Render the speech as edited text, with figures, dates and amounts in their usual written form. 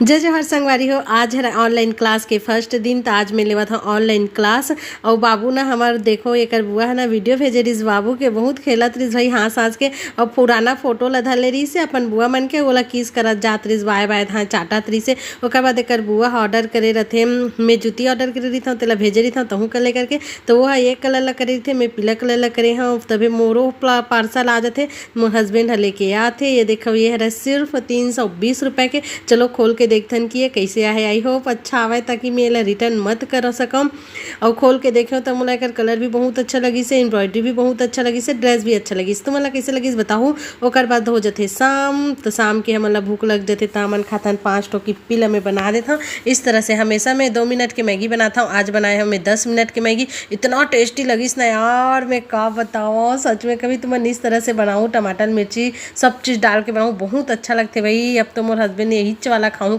जय जोहार संगवारी हो। आज है ऑनलाइन क्लास के फर्स्ट दिन। तो आज मैं लेवा था ऑनलाइन क्लास और बाबू ना हमार देखो एक बुआ है ना वीडियो भेजे रही बाबू के बहुत खेलत रही भाई हाँस हाँस के और पुराना फोटो ला धर ले रही से अपन बुआ मन के ओला किस करत जात रही बाय बाय हाँ चाटत रही से। ओकर बाद एक बुआ ऑर्डर करे रथे मैं जूती ऑर्डर करे रही था तेला भेजे रही था तहूँ कलर करके तो वो एक कलर ला करे थे मैं पीला कलर ला करे हाँ तभी मोरो पार्सल आ जाते मोर हस्बैंड लेके आते। ये देखो ये है सिर्फ 320 रुपये के। चलो खोल के देखथन कि ये कैसे आहे। आई होप अच्छा आवे ताकि मैं एला रिटर्न मत कर सकम। और खोल के देखो तो मोला एकर कलर भी बहुत अच्छा लगी से, एम्ब्रॉयडरी भी बहुत अच्छा लगी से, ड्रेस भी अच्छा लगी। तो मोला कैसे लगी बताऊँ। ओकर बाद हो जाते शाम तो शाम के हमला भूख लग जाते तो हमन खाथन 5 टोकी पिला में बना देता हूँ। इस तरह से हमेशा मैं 2 मिनट की मैगी बनाता हूँ। आज बनाए हमें 10 मिनट की मैगी। इतना टेस्टी लगी ना यार मैं का बताऊँ। सच में कभी तुम इस तरह से बनाऊँ टमाटर मिर्ची सब चीज़ डाल के बनाऊँ बहुत अच्छा लगते भाई। अब तो मोर हस्बैंड यही वाला खाऊँ